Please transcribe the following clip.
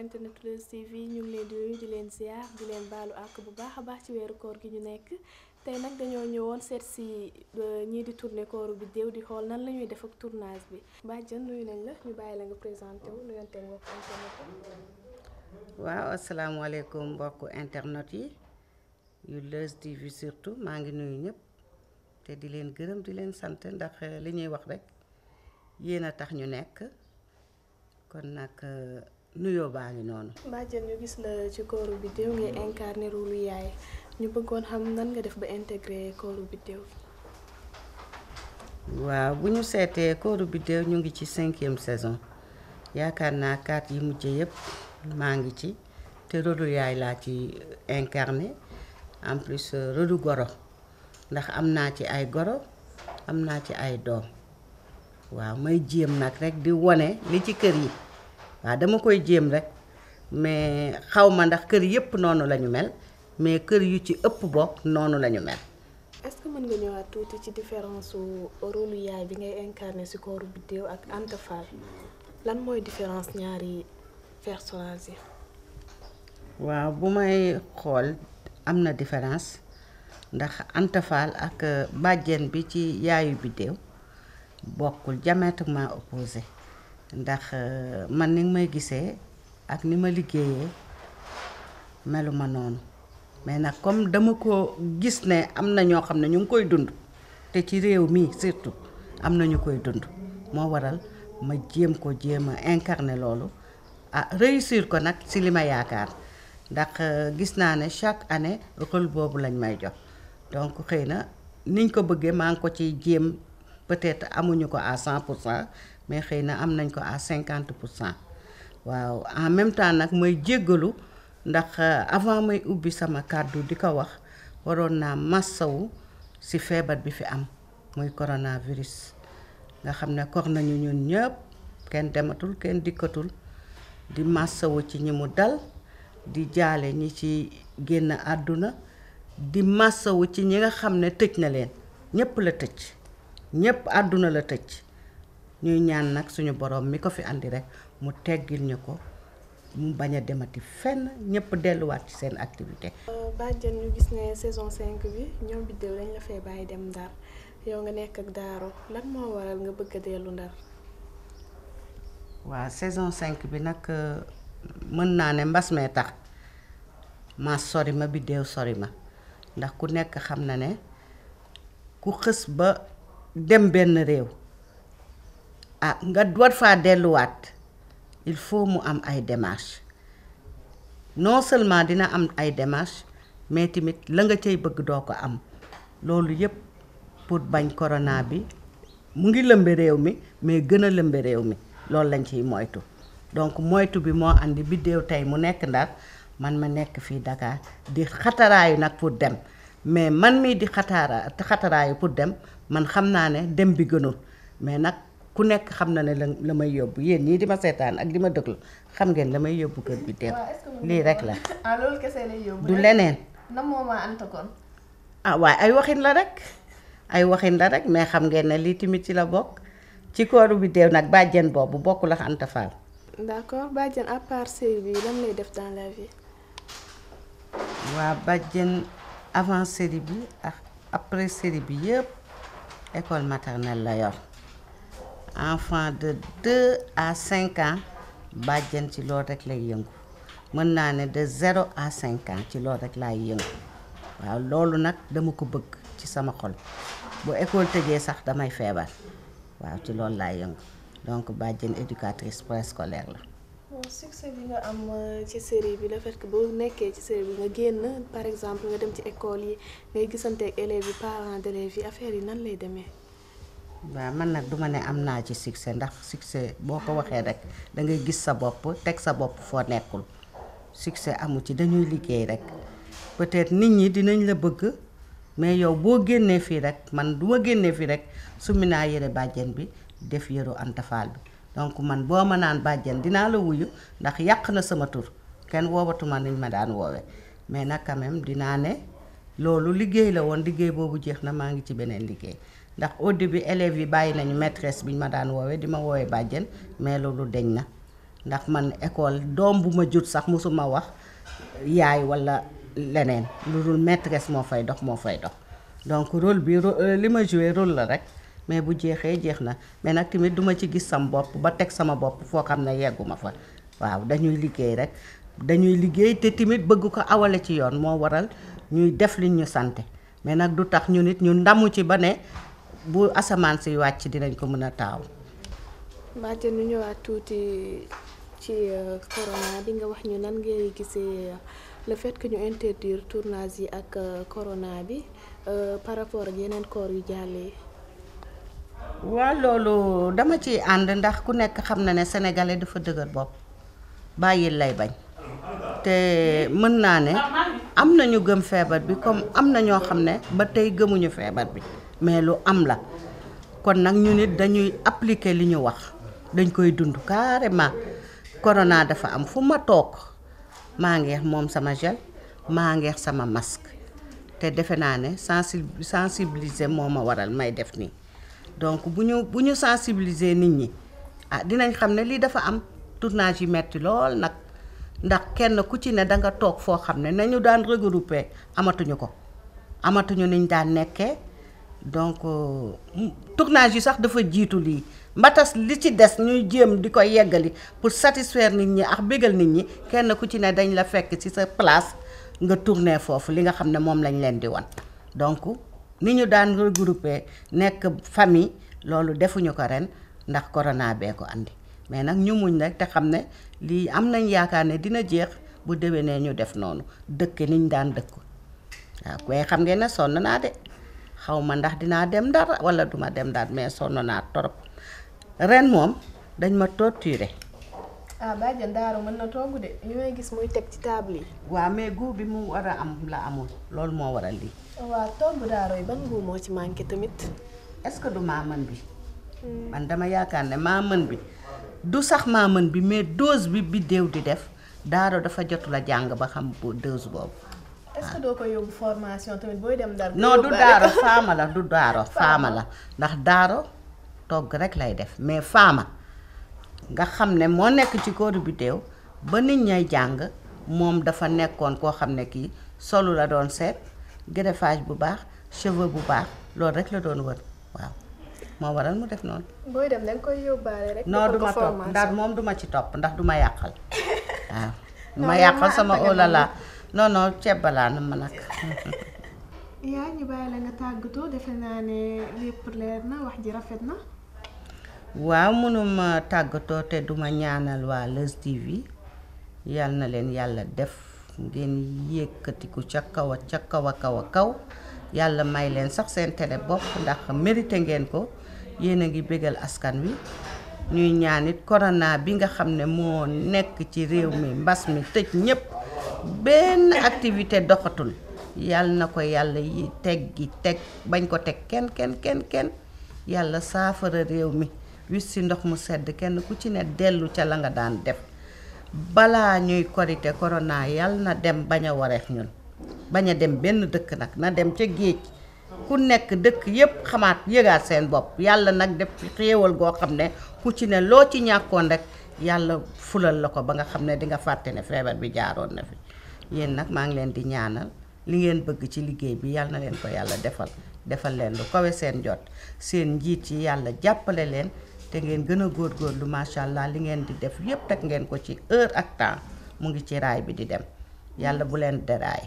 internet Leuz TV ñu ngi leen di nuyu di leen ziar di leen baalu àq bu baax a baax ci weeru koor gi ñu nekk tey nag dañoo ñëwoon seet si ñii di tourné Kooru Bidew di xool nan la ñuy def ak tournage bi. Badiane nuyu nañ la ñu bàyyi la nga présenté wu nuyonteeg mbokk internet yi. waaw asalaamaaleykum mbokku internet yi yu Leuz TV surtout maa ngi nuyu ñëpp te di leen gërëm di leen sant ndax li ñuy wax rek yéen a tax ñu nekk kon nag nuyoo baa ngi noonu. Badiane ñu gis la ci Kooru Bidew ngay incarné rôle yaay ñu bëggoon xam nan nga def ba intégré Kooru Bidew. waaw bu ñu seetee Kooru Bidew ñu ngi ci 5e saison yaakaar naa 4 yi mujj yëpp maa ngi ci te rôle yaay laa ci incarné en plus rôle goro ndax am naa ci ay goro am naa ci ay doom waaw may jéem nag rek di wone li ci kër yi waaw dama koy jéem rek mais xaw ma ndax kër yëpp noonu la ñu mel mais kër yu ci ëpp bokk noonu la ñu mel. est-ce que mën nga ñëwaat tuuti ci différence su rôle yaay bi ngay incarné ci Kooru Bidew ak Anta Fall lan mooy différence ñaari personnages yi. waaw bu may xool am na différence ndax Anta Fall ak Badiane bi ci yaayu Bidew bokkul diamétralement opposé ndax man ni may gisee ak ni ma liggéeyee meluma noonu mais nag comme dama ko gis ne am na ñoo xam ne ñu ngi koy dund te ci réew mi surtout am na ñu koy dund moo waral ma jéem a incarner loolu réussir ko nag ci li ma yaakaar ndax gis naa ne chaque année rôle boobu lañ may jox donc xëy na niñ ko bëggee maa ngi ko ciy jéem peut-être amuñu ko à 100% mais xëy na am nañ ko à 50%. waaw en même temps nag mooy jéggalu ndax avant may ubbi sama kàddu di ko wax waroon naa massawu ci feebar bi fi am muy coronavirus nga xam ne kor nañu ñun ñëpp kenn dematul kenn dikkatul di massawu ci ñi mu dal di jaale ñi ci génn àdduna di massawu ci ñi nga xam ne tëj na leen ñëpp la tëj ñëpp àdduna la tëj ñuy ñaan nag suñu borom mi ko fi andi rek mu teggil ñu ko mu bañ a demati fenn ñëpp delluwaat ci seen activité. Badiane ñu gis ne saison 5 bi ñoom Bidew dañ la fee bàyyi dem Ndar yow nga nekk ak Daaro lan moo waral nga bëgg a dellu Ndar. waaw saison 5 bi nag mën naa ne mbas mee tax ma sori ma Bidew sori ma ndax ku nekk xam na ne ku xës ba dem benn réew nga war faa delluwaat il faut mu am ay démarches non seulement dina am ay démarches mais tamit la nga cay bëgg doo ko am loolu yépp pour bañ corona bi mu ngi lëmbe réew mi mais gën a lëmbe réew mi loolu lañ ciy moytu donc moytu bi moo andi Bidew tey mu nekk Ndar man ma nekk fii Dakar di xataraayu nag pour dem mais man mii di xataraayu pour dem man xam naa ne dem bi gënul mais nag ku nekk xam na ne la may yóbbu yéen ñii di ma seetaan ak di ma déglu xam ngeen la may yóbbu kër Bidew lii rek la. loolu kese lay yóbbu du leneen. na moo ma Anta kon. waaye ay waxin la rek ay waxin la rek mais xam ngeen ne lii tamit ci la bokk ci Kooru Bidew nag Badiane boobu bokkul ak Anta Fall. d'accord Badiane à part série bi lan lay def dans la vie. waa Badiane avant série bi ak après série bi yëpp école maternelle la yor. enfant de 2 à 5 ans Badiane ci loolu rek lay yëngu mën naa ne de 0 à 5 ans ci loolu rek laay yëngu waaw loolu nag dama ko bëgg ci sama xol bu école tëjee sax damay feebar waaw ci loolu laay yëngu donc Badiane éducatrice préscolaire la. succès bi nga am ci série bi le fait que boo nekkee ci série bi nga génn par exemple nga dem ci école yi ngay gisante ak élèves yi parents d'élèves yi affaire yi nan lay demee. waaw man nag duma ne am naa ci succès ndax succès boo ko waxee rek da ngay gis sa bopp teg sa bopp foo nekkul succès amu ci dañuy liggéey rek peut-être nit ñi dinañ la bëgg mais yow boo génnee fii rek man du ma génnee fii rek summi naa yëre Badiane bi def yëru Anta Fall bi donc man boo ma naan Badiane dinaa la wuyu ndax yàq na sama tur kenn woobatuma niñ ma daan woowe mais nag quand même dinaa ne loolu liggéey la woon liggéey boobu jeex na maa ngi ci beneen liggéey ndax au début élèves yi bàyyi nañu maîtresse bi ñu ma daan woowee di ma woowee Badiane mais loolu deñ na ndax man école doom bu ma jur sax mosuma wax yaay walla leneen lu dul maîtresse moo fay dox donc rôle bi li ma joué rôle la rek mais bu jeexee jeex na mais nag tamit duma ci gis sama bopp ba teg sama bopp foo xam ne yegguma fa waaw dañuy liggéey rek dañuy liggéey te tamit bëgg ko awale ci yoon moo waral ñuy def liñ ñu sante mais nag du tax ñu nit ñu ndamu ci ba ne bu asamaan si wàcc dinañ ko mën a taaw. Badiane ñu ñëwaat tuuti ci corona bi nga wax ñu nan ngay gisee le fait que ñu interdire tournage yi ak corona bi par rapport ak yeneen koor yu jàllee. waaw loolu dama ciy ànd ndax ku nekk xam na ne sénégalais dafa dëgër bopp bàyyil lay bañ te mën naa ne am na ñu gëm feebar bi comme am na ñoo xam ne ba tey gëmuñu feebar bi mais lu am la kon nag ñu nit dañuy appliquer li ñu wax dañ koy dund carrément corona dafa am fu ma toog maa ngeex moom sama gel maa ngeex sama masque te defe naa ne sensibiliser moo ma waral may def nii donc bu ñu sensibiliser nit ñi dinañ xam ne lii dafa am tournage yi metti lool nag ndax kenn ku ci ne danga toog foo xam ne nañu daan regrouper amatuñu ko amatuñu niñ daan nekkee donc tournage yi sax dafa jiitu lii mbatas li ci des ñuy jéem di ko yeggali pour satisfaire nit ñi ak bégal nit ñi kenn ku ci ne dañ la fekk ci sa place nga tourner foofu li nga xam ne moom lañ leen di wan donc ni ñu daan regrouper nekk famille loolu defuñu ko ren ndax corona bee ko andi mais nag ñu muñ rek te xam ne lii am nañ yaakaar ne dina jeex bu déwénee ñu def noonu dëkk niñ daan dëkk waaw waaye xam ngeen ne sonn naa de xaw ma ndax dinaa dem Ndar wala duma dem Ndar mais sonn naa torop ren moom dañ ma torturé. Badiane Daaro mën na togg de ñu may gis muy teg ci table yi. waaw mais goût bi mu war a am la amul loolu moo waral lii. waaw togg Daaro yi ban goût moo ci manqué tamit. est-ce que du maa mën bi. man dama yaakaar ne maa mën bi du sax maa mën bi mais dose bi Bidew di def Daaro dafa jotul a jàng ba xam bu dose boobu. est-ce que doo ko yóbbu formation tamit booy dem Ndar. non du Daaro faama la du Daaro faama la ndax Daaro togg rek lay def mais faama nga xam ne moo nekk ci kóoru Bidew ba nit ñay jàng moom dafa nekkoon koo xam ne kii solu la doon seet greffage bu baax cheveux bu baax loolu rek la doon wër waaw moo waral mu def noonu. booy dem danga koy yóbbaale rek. non duma topp ndax moom duma ci topp ndax duma yàqal waaw. duma yàqal sama olala non ceeb balaa na ma nag. yaa ñu bàyyi la nga tàggatoo defe naa ne lépp leer na wax ji rafet na. waaw mënuma tàggatoo te duma ñaanal waa Leuz TV yal na leen yàlla def ngeen yëkkatiku ca kaw a kaw yàlla may leen sax seen télé bopp ndax mérité ngeen ko yéen a ngi bégal askan wi ñuy ñaanit corona bi nga xam ne moo nekk ci réew mi mbas mi tëj ñépp benn activité doxatul yàlla na ko yàlla yi teg bañ ko teg kenn yàlla saafara réew mi wis si ndox mu sedd kenn ku ci ne dellu ca la nga daan def balaa ñuy korite corona yàlla na dem bañ a wareef ñun bañ a dem benn dëkk nag na dem ca géej ku nekk dëkk yépp xamaat yëgaat seen bopp yàlla nag def xéewal goo xam ne ku ci ne loo ci ñàkkoon rek yàlla fulal la ko ba nga xam ne di nga fàtte ne feebar bi jaaroon na fi yéen nag maa ngi leen di ñaanal li ngeen bëgg ci liggéey bi yàlla na leen ko yàlla defal leen lu kawe seen jot seen njiit yi yàlla jàppale leen te ngeen gën a góorgóorlu macha allah li ngeen di def yépp teg ngeen ko ci heure ak temps mu ngi ci raay bi di dem yàlla bu leen deraay